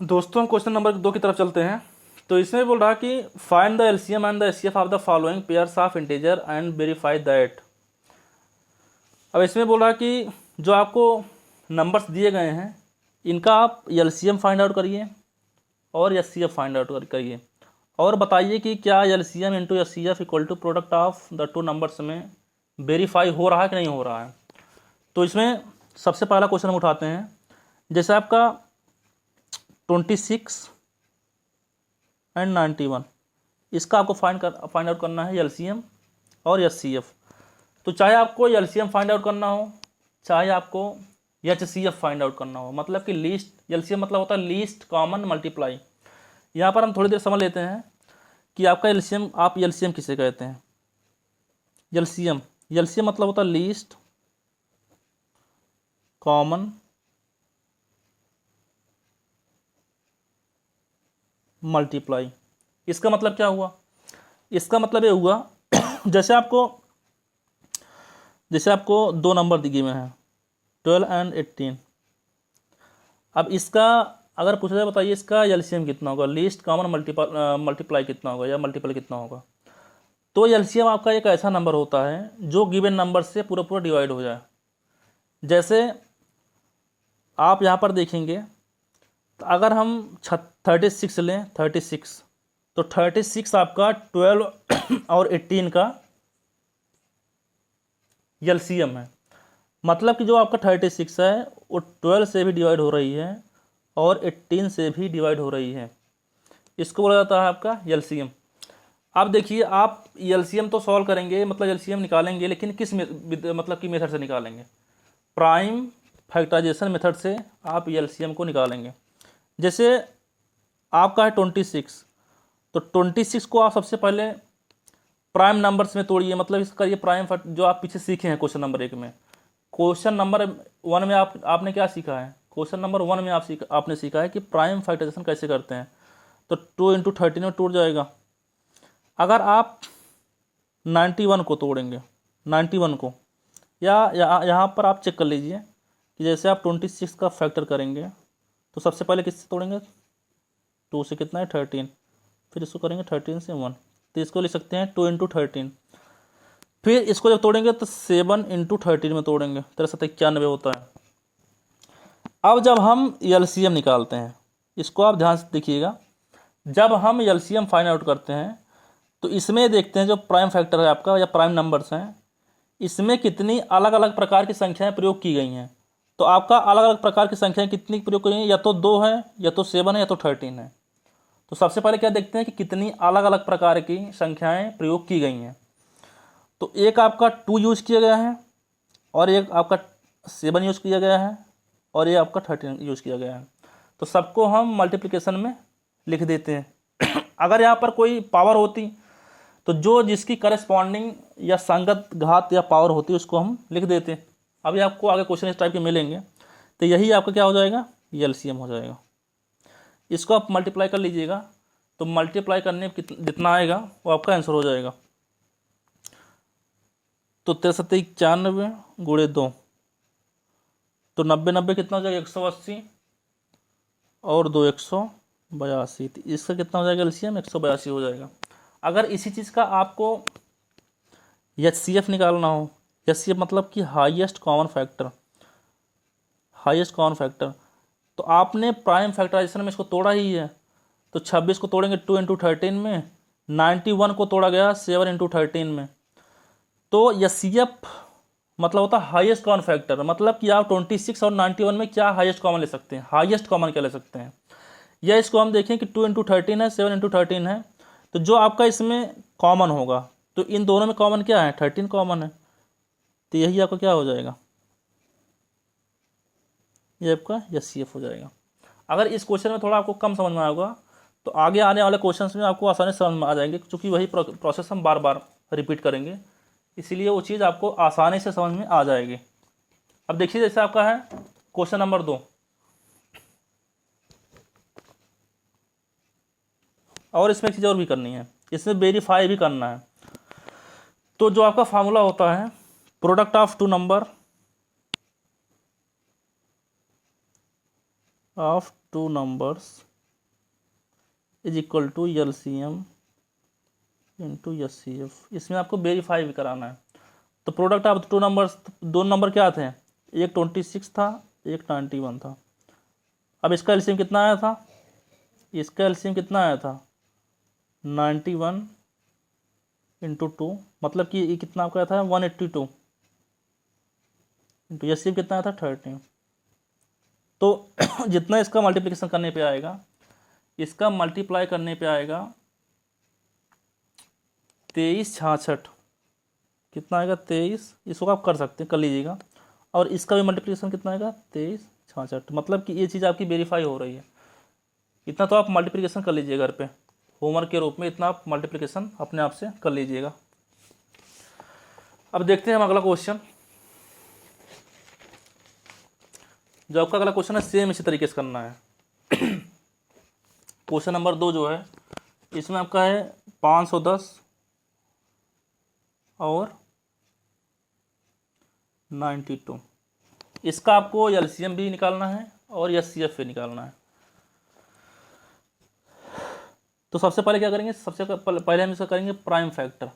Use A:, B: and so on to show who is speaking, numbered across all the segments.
A: दोस्तों question number 2 की तरफ चलते हैं। तो इसमें बोल रहा कि find the LCM and the HCF of the following pairs of integer and verify that. अब इसमें बोल रहा कि जो आपको नंबर्स दिए गए हैं इनका आप एलसीएम फाइंड आउट करिए और एचसीएफ फाइंड आउट करिए और बताइए कि क्या LCM into HCF equal to product of the two numbers में वेरीफाई हो रहा है कि नहीं हो रहा है। तो इसमें सबसे पहला क्वेश्चन हम उठाते हैं। जैसे आपका 26 एंड 91, इसका आपको फाइंड आउट करना है एलसीएम और एचसीएफ। तो चाहे आपको एलसीएम फाइंड आउट करना हो चाहे आपको एचसीएफ फाइंड आउट करना हो, मतलब कि लीस्ट, एलसीएम मतलब होता है लीस्ट कॉमन मल्टीप्लाई। यहाँ पर हम थोड़ी देर समझ लेते हैं कि आपका एलसीएम, आप एलसीएम किसे कहते हैं। एलसीएम मतलब होता है लीस्ट कॉमन मल्टीप्लाई। इसका मतलब क्या हुआ? इसका मतलब ये हुआ जैसे आपको दो नंबर दिए हुए हैं 12 एंड 18। अब इसका अगर पूछा जाए बताइए इसका एलसीएम कितना होगा, लीस्ट कॉमन मल्टीप्लाई कितना होगा या मल्टीपल कितना होगा। तो एलसीएम आपका एक ऐसा नंबर होता है जो गिवन नंबर से पूरा पूरा डिवाइड हो जाए। जैसे आप यहाँ पर देखेंगे तो अगर हम 36 लें, 36, तो 36 आपका 12 और 18 का एलसीएम है। मतलब कि जो आपका 36 है वो 12 से भी डिवाइड हो रही है और 18 से भी डिवाइड हो रही है। इसको बोला जाता है आपका एलसीएम। अब देखिए आप एलसीएम तो सॉल्व करेंगे, मतलब एलसीएम निकालेंगे, लेकिन किस मतलब कि मेथड से निकालेंगे? प्राइम फैक्टराइजेशन मेथड से आप एलसीएम को निकालेंगे। जैसे आपका है 26, तो 26 को आप सबसे पहले प्राइम नंबर्स में तोड़िए, मतलब इसका ये प्राइम जो आप पीछे सीखे हैं क्वेश्चन नंबर 1 में। क्वेश्चन नंबर 1 में आपने क्या सीखा है? क्वेश्चन नंबर 1 में आपने सीखा है कि प्राइम फैक्टराइजेशन कैसे करते हैं। तो 2 इंटू 13 में टूट जाएगा। अगर आप 91 को तोड़ेंगे, 91 को, या यहाँ पर आप चेक कर लीजिए कि जैसे आप 26 का फैक्टर करेंगे तो सबसे पहले किससे तोड़ेंगे? 2 से कितना है? 13। फिर इसको करेंगे 13 से 1, तो इसको लिख सकते हैं 2 इंटू 13। फिर इसको जब तोड़ेंगे तो 7 इंटू 13 में तोड़ेंगे, 93 होता है। अब जब हम एलसीएम निकालते हैं, इसको आप ध्यान से देखिएगा, जब हम एलसीएम फाइंड आउट करते हैं तो इसमें देखते हैं जो प्राइम फैक्टर है आपका या प्राइम नंबर्स हैं, इसमें कितनी अलग अलग प्रकार की संख्याएं प्रयोग की गई हैं। तो आपका अलग अलग प्रकार की संख्याएं कितनी प्रयोग की गई हैं? या तो 2 है, या तो 7 है, या तो 13 है। तो सबसे पहले क्या देखते हैं कि कितनी अलग अलग प्रकार की संख्याएं प्रयोग की गई हैं। तो एक आपका 2 यूज किया गया है, और एक आपका 7 यूज किया गया है, और ये आपका 13 यूज किया गया है। तो सबको हम मल्टीप्लिकेशन में लिख देते हैं। अगर यहाँ पर कोई पावर होती तो जो जिसकी करस्पॉन्डिंग या संगत घात या पावर होती है उसको हम लिख देते हैं। अभी आपको आगे क्वेश्चन इस टाइप के मिलेंगे, तो यही आपका क्या हो जाएगा? एलसीएम हो जाएगा। इसको आप मल्टीप्लाई कर लीजिएगा, तो मल्टीप्लाई करने जितना आएगा वो आपका आंसर हो जाएगा। तो 93 91 गुणे 2, तो 90 90 कितना हो जाएगा? 180, और 2 182। तो इसका कितना हो जाएगा एलसीएम? 182 हो जाएगा। अगर इसी चीज़ का आपको एचसीएफ निकालना हो, एचसीएफ मतलब कि highest common factor, highest common factor, तो आपने प्राइम फैक्टराइजेशन में इसको तोड़ा ही है। तो 26 को तोड़ेंगे 2 इंटू 13 में, 91 को तोड़ा गया 7 इंटू 13 में। तो एचसीएफ मतलब होता है हाईएस्ट कॉमन फैक्टर, मतलब कि आप 26 और 91 में क्या हाईएस्ट कॉमन ले सकते हैं, हाईएस्ट कॉमन क्या ले सकते हैं। या इसको हम देखें कि 2 इंटू 13 है, 7 इंटू 13 है, तो जो आपका इसमें कॉमन होगा, तो इन दोनों में कॉमन क्या है? 13 कॉमन है। तो यही आपका क्या हो जाएगा? ये आपका एचसीएफ हो जाएगा। अगर इस क्वेश्चन में थोड़ा आपको कम समझ में आएगा तो आगे आने वाले क्वेश्चंस में आपको आसानी से समझ में आ जाएंगे, क्योंकि वही प्रोसेस हम बार बार रिपीट करेंगे, इसीलिए वो चीज़ आपको आसानी से समझ में आ जाएगी। अब देखिए जैसे आपका है क्वेश्चन नंबर 2, और इसमें एक चीज़ और भी करनी है, इसमें वेरीफाई भी करना है। तो जो आपका फार्मूला होता है product of two numbers is equal to LCM into SCF। इसमें आपको वेरीफाई भी कराना है। तो प्रोडक्ट आप दो नंबर क्या थे, एक 26 था, एक 91 था। अब इसका एलसीएम कितना आया था, इसका एलसीएम कितना आया था 91 इंटू 2, मतलब कि ये कितना आपका आया था 182 इंटू एलसीएम कितना आया था 13। तो जितना इसका मल्टीप्लिकेशन करने पे आएगा, इसका मल्टीप्लाई करने पे आएगा 2366, कितना आएगा 23, इसको आप कर सकते हैं, कर लीजिएगा। और इसका भी मल्टीप्लिकेशन कितना आएगा 2366, मतलब कि ये चीज़ आपकी वेरीफाई हो रही है। इतना तो आप मल्टीप्लिकेशन कर लीजिए घर पे, होमवर्क के रूप में इतना आप मल्टीप्लिकेशन अपने आप से कर लीजिएगा। अब देखते हैं हम अगला क्वेश्चन। जो आपका अगला क्वेश्चन है सेम इसी तरीके से करना है। क्वेश्चन नंबर 2 जो है, इसमें आपका है 510 और 92। इसका आपको एलसीएम भी निकालना है और एचसीएफ भी निकालना है। तो सबसे पहले क्या करेंगे, सबसे पहले हम इसका करेंगे प्राइम फैक्टर।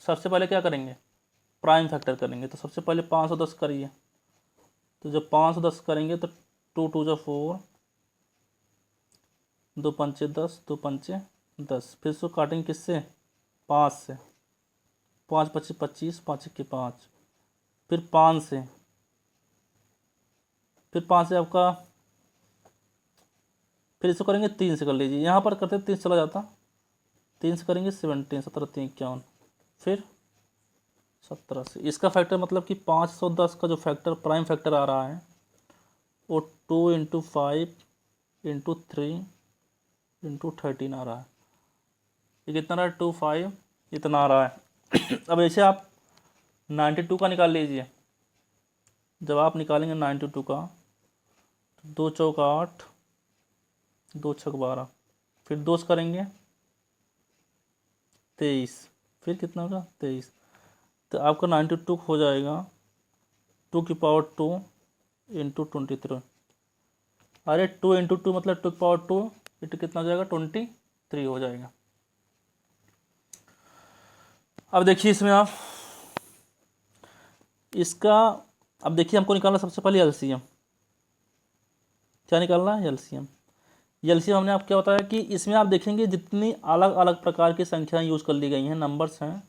A: सबसे पहले क्या करेंगे, प्राइम फैक्टर करेंगे। तो सबसे पहले 510 करिए। तो जब 510 करेंगे तो 2 2 4, 2 पंचे 10, 2 पंचे 10, फिर इसको काटेंगे किससे 5 से, 5 25 25, 5 1 5, फिर 5 से, फिर 5 से आपका, फिर इसको करेंगे 3 से कर लीजिए, यहाँ पर करते 3 चला जाता, 3 से करेंगे 17, 17 3 51, फिर 17 से। इसका फैक्टर मतलब कि 510 का जो फैक्टर प्राइम फैक्टर आ रहा है वो 2 इंटू 5 इंटू 3 इंटू 13 आ रहा है। ये कितना रहा है 2 5 इतना आ रहा है। अब ऐसे आप 92 का निकाल लीजिए। जब आप निकालेंगे 92 का, 2 चौका 8, 2 छक 12, फिर 2 से करेंगे 23, फिर कितना होगा 23। तो आपका 92 हो जाएगा 2 की पावर 2 इंटू 23। अरे 2 इंटू 2 मतलब 2 की पावर 2 इंटू कितना हो जाएगा 23 हो जाएगा। अब देखिए इसमें आप इसका, अब देखिए हमको निकालना सबसे पहले एलसीएम। क्या निकालना है एलसीएम। एलसीएम हमने आपको क्या बताया कि इसमें आप देखेंगे जितनी अलग अलग प्रकार की संख्याएं यूज कर ली गई हैं, नंबर्स हैं,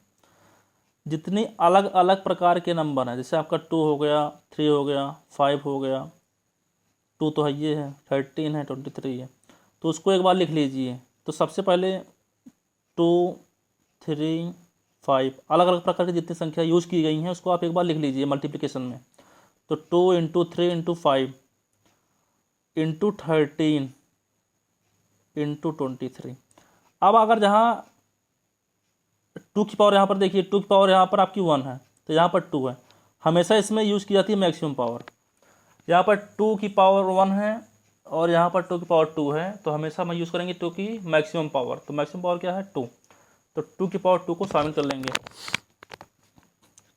A: जितनी अलग अलग प्रकार के नंबर हैं, जैसे आपका 2 हो गया, 3 हो गया, 5 हो गया, 2 तो है, ये है 13 है, 23 है, तो उसको एक बार लिख लीजिए। तो सबसे पहले 2 3 5 अलग अलग प्रकार की जितनी संख्या यूज की गई हैं उसको आप एक बार लिख लीजिए मल्टीप्लिकेशन में। तो 2 इंटू 3 इंटू 5 इंटू 13 इंटू 23। अब अगर जहाँ 2 की पावर यहाँ पर देखिए, 2 की पावर यहाँ पर आपकी 1 है, तो यहाँ पर 2 है। हमेशा इसमें यूज़ की जाती है मैक्सिमम पावर। यहाँ पर 2 की पावर 1 है और यहाँ पर 2 की पावर 2 है, तो हमेशा हम यूज़ करेंगे 2 की मैक्सिमम पावर। तो मैक्सिमम पावर क्या है 2, तो 2 की पावर 2 को शामिल कर लेंगे।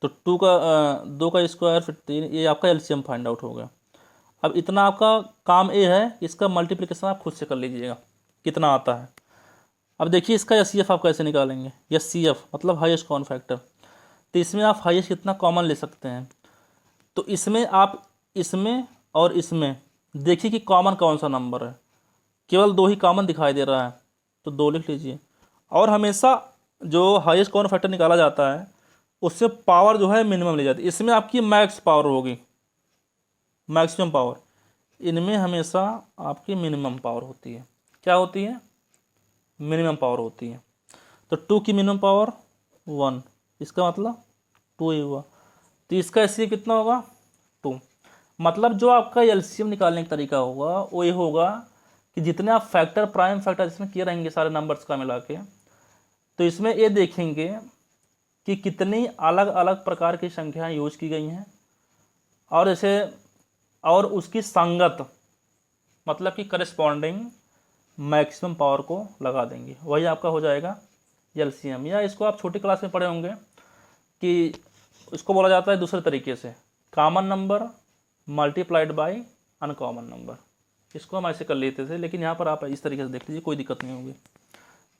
A: तो 2 का स्क्वायर फिर 3, ये आपका एलसीएम फाइंड आउट हो गया। अब इतना आपका काम ये है, इसका मल्टीप्लिकेशन आप खुद से कर लीजिएगा कितना आता है। अब देखिए इसका एचसीएफ आप कैसे निकालेंगे। एचसीएफ मतलब हाईएस्ट कॉमन फैक्टर। तो इसमें आप हाईएस्ट कितना कॉमन ले सकते हैं। तो इसमें आप इसमें और इसमें देखिए कि कॉमन कौन सा नंबर है। केवल 2 ही कॉमन दिखाई दे रहा है, तो 2 लिख लीजिए। और हमेशा जो हाईएस्ट कॉमन फैक्टर निकाला जाता है उससे पावर जो है मिनिमम ली जाती है। इसमें आपकी मैक्स पावर होगी, मैक्सिमम पावर। इनमें हमेशा आपकी मिनिमम पावर होती है। क्या होती है, मिनिमम पावर होती है। तो 2 की मिनिमम पावर 1, इसका मतलब 2 ही हुआ। तो इसका एचसीएफ कितना होगा 2। मतलब जो आपका एलसीएम निकालने का तरीका होगा वो ये होगा कि जितने आप फैक्टर प्राइम फैक्टर इसमें किए रहेंगे सारे नंबर्स का मिला के, तो इसमें ये देखेंगे कि कितनी अलग अलग प्रकार की संख्याएं यूज की गई हैं, और जैसे और उसकी संगत मतलब कि करस्पॉन्डिंग मैक्सिमम पावर को लगा देंगे, वही आपका हो जाएगा एलसीएम। या इसको आप छोटी क्लास में पढ़े होंगे कि इसको बोला जाता है दूसरे तरीके से, common number multiplied by uncommon number. इसको हम ऐसे कर लेते थे, लेकिन यहाँ पर आप इस तरीके से देख लीजिए, कोई दिक्कत नहीं होगी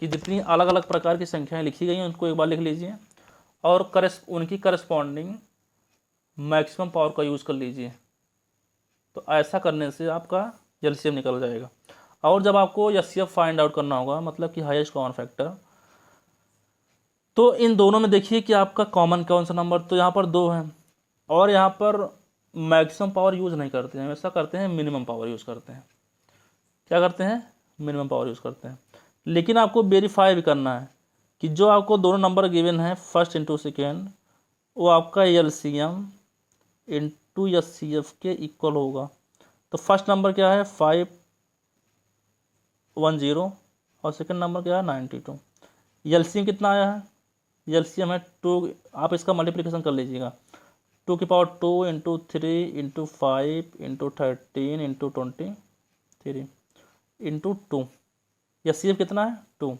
A: कि जितनी अलग अलग प्रकार की संख्याएं लिखी गई हैं उनको एक बार लिख लीजिए और उनकी करस्पॉन्डिंग मैक्सिमम पावर का यूज़ कर लीजिए। तो ऐसा करने से आपका एलसीएम निकल जाएगा। और जब आपको एचसीएफ फाइंड आउट करना होगा, मतलब कि हाईएस्ट कॉमन फैक्टर, तो इन दोनों में देखिए कि आपका कॉमन कौन सा नंबर, तो यहाँ पर 2 है और यहाँ पर मैक्सिमम पावर यूज़ नहीं करते हैं, हमेशा करते हैं मिनिमम पावर यूज़ करते हैं। क्या करते हैं? मिनिमम पावर यूज़ करते हैं। लेकिन आपको वेरीफाई भी करना है कि जो आपको दोनों नंबर गिवन है फर्स्ट इंटू सेकेंड, वो आपका एलसीएम इंटू एचसीएफ के इक्वल होगा। तो फर्स्ट नंबर क्या है? 510 और सेकेंड नंबर क्या है? 92। एलसीएम कितना आया है? एलसीएम है 2। आप इसका मल्टीप्लिकेशन कर लीजिएगा, 2 की power 2 into 3 into 5 into 13 into 23 into 2। HCF कितना है? 2।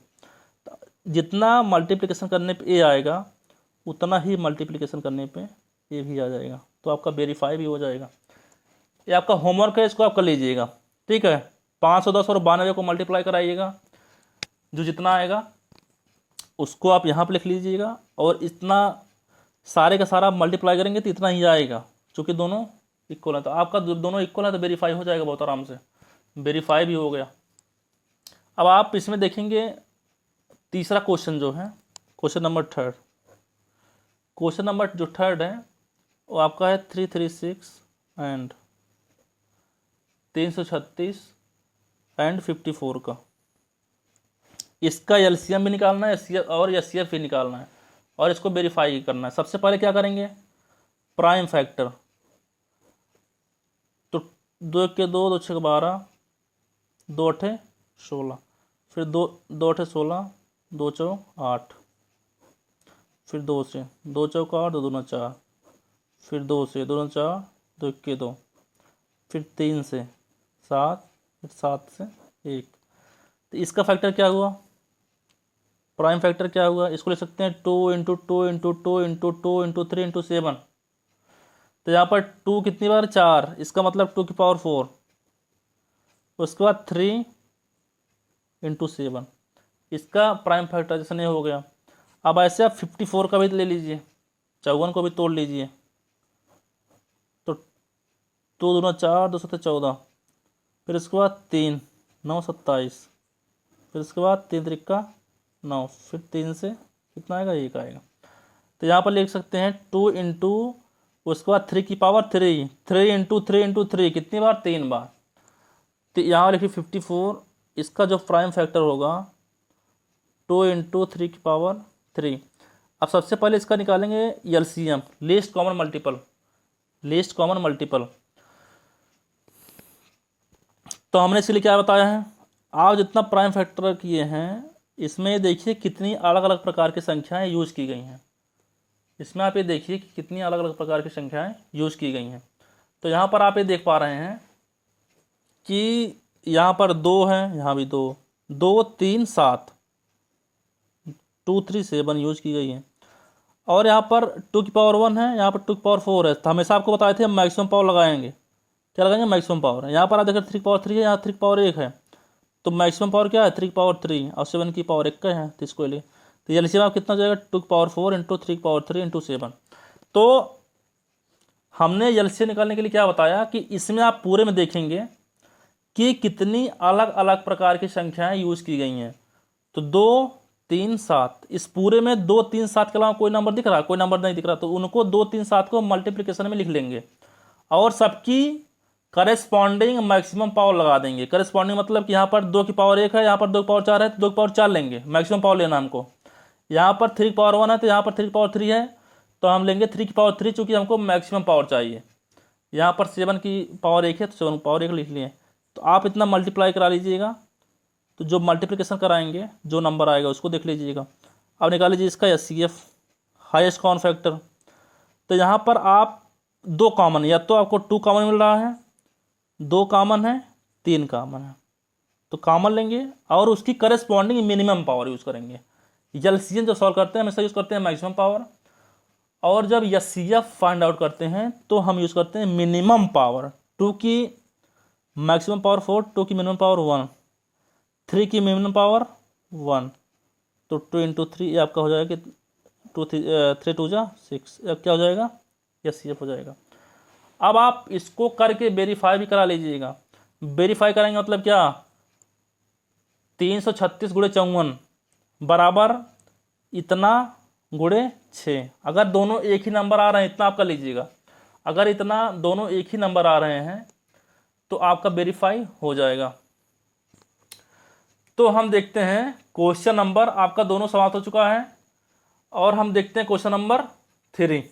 A: जितना मल्टीप्लिकेशन करने पे ए आएगा उतना ही मल्टीप्लिकेशन करने पे ए भी आ जाएगा, तो आपका वेरीफाई भी हो जाएगा। ये आपका होमवर्क है, इसको आप कर लीजिएगा, ठीक है। 510 और 92 को मल्टीप्लाई कराइएगा, जो जितना आएगा उसको आप यहाँ पर लिख लीजिएगा, और इतना सारे का सारा मल्टीप्लाई करेंगे तो इतना ही आएगा, क्योंकि दोनों इक्वल है। तो आपका दोनों इक्वल है तो वेरीफाई हो जाएगा बहुत आराम से, वेरीफाई भी हो गया। अब आप इसमें देखेंगे तीसरा क्वेश्चन जो है, question number third. Question number जो थर्ड है वो आपका है 336 एंड 336 एंड 54 का। इसका एलसीएम भी निकालना है और एचसीएफ भी निकालना है, और इसको वेरीफाई करना है। सबसे पहले क्या करेंगे? Prime factor. तो 2 के 2, 2 6 12, 2 8 16, फिर 2 8 16, 2 4 8, फिर 2 से 2 चौका 8, 2 दूना 4, फिर 2 से 2 दूना 4, 2 के 2, फिर 3 से 7, फिर 7 से 1। तो इसका फैक्टर क्या हुआ? प्राइम फैक्टर क्या हुआ? इसको लिख सकते हैं 2 into 2 into 2 into 2 into 3 into 7। तो यहाँ पर 2 कितनी बार? 4, इसका मतलब 2 की पावर 4। उसके बाद 3 इंटू 7, इसका प्राइम फैक्टराइजेशन ये हो गया। अब ऐसे आप 54 का भी ले लीजिए, 54 को भी तोड़ लीजिए। तो 2 दूना 4, 2 7 14, फिर इसके बाद 3 9 27, फिर इसके बाद 3 त्रिका 9, फिर 3 से कितना आएगा? 1 आएगा। तो यहाँ पर लिख सकते हैं 2 इंटू, उसके बाद 3 की पावर 3, 3 इंटू 3 इंटू 3 कितनी बार? 3 बार। तो यहाँ लिखिए 54, इसका जो प्राइम फैक्टर होगा 2 इंटू 3 की पावर 3। अब सबसे पहले इसका निकालेंगे LCM, least common multiple. Least common multiple तो हमने इसके लिए क्या बताया है? आप जितना प्राइम फैक्टर किए हैं इसमें देखिए कितनी अलग अलग प्रकार की संख्याएं यूज़ की गई हैं। इसमें आप ये देखिए कि कितनी अलग अलग प्रकार की संख्याएं यूज़ की गई हैं। तो यहाँ पर आप ये देख पा रहे हैं कि यहाँ पर 2 है, यहाँ भी 2, 2 3 7, 2 3 7 यूज की गई है। और यहाँ पर 2 की पावर 1 है, यहाँ पर 2 की पावर 4 है। तो हमेशा आपको बताए थे हम मैक्सिमम पावर लगाएंगे। क्या लगाएंगे? Maximum power. यहाँ पर आप देखें 3 की पावर 3 है, यहाँ 3 की पावर 1 है, तो मैक्सिमम पावर क्या है? 3 की पावर 3 और 7 की पावर 1 का है, तो इसको ले। तो एलसीएम आप कितना जाएगा? 2 की पावर 4 इंटू 3 की पावर 3 इंटू 7। तो हमने एलसीएम निकालने के लिए क्या बताया कि इसमें आप पूरे में देखेंगे कि कितनी अलग अलग प्रकार की संख्याएं यूज की गई हैं। तो 2 3 7, इस पूरे में 2 3 7 के अलावा कोई नंबर दिख रहा है? कोई नंबर नहीं दिख रहा, तो उनको 2 3 7 को मल्टीप्लिकेशन में लिख लेंगे और सबकी करेस्पॉन्डिंग मैक्सिमम पावर लगा देंगे। करेस्पॉन्डिंग मतलब कि यहाँ पर 2 की पावर 1 है, यहाँ पर 2 की पावर 4 है, तो 2 की पावर 4 लेंगे, मैक्सिमम पावर लेना हमको। यहाँ पर 3 की पावर 1 है, तो यहाँ पर 3 की पावर 3 है, तो हम लेंगे 3 की पावर 3, चूँकि हमको मैक्सिमम पावर चाहिए। यहाँ पर 7 की पावर 1 है, तो 7 की पावर 1 लिख लिए। तो आप इतना मल्टीप्लाई करा लीजिएगा, तो जो मल्टीप्लिकेशन कराएंगे जो नंबर आएगा उसको देख लीजिएगा। अब निकाल लीजिए इसका एचसीएफ, हाईएस्ट कॉमन फैक्टर। तो यहाँ पर आप 2 कॉमन, या तो आपको 2 कॉमन मिल रहा है, 2 कॉमन है, 3 कॉमन है, तो कॉमन लेंगे और उसकी करेस्पॉन्डिंग मिनिमम पावर यूज़ करेंगे। एलसीएम जो सॉल्व करते हैं हमेशा यूज़ करते हैं मैक्सिमम पावर, और जब एचसीएफ फाइंड आउट करते हैं तो हम यूज़ करते हैं मिनिमम पावर। 2 की मैक्सिमम पावर 4, 2 की मिनिमम पावर 1, 3 की मिनिमम पावर 1, तो 2 इंटू 3 ये आपका हो जाएगा कि 3 2 जा 6, क्या हो जाएगा, यस ये हो जाएगा। अब आप इसको करके वेरीफाई भी करा लीजिएगा। वेरीफाई कराएंगे मतलब क्या, 336 गुणे 54 बराबर इतना गुणे 6। अगर दोनों एक ही नंबर आ रहे हैं इतना आप कर लीजिएगा, अगर इतना दोनों एक ही नंबर आ रहे हैं तो आपका वेरीफाई हो जाएगा। तो हम देखते हैं क्वेश्चन नंबर, आपका दोनों समाप्त हो चुका है, और हम देखते हैं क्वेश्चन नंबर 3।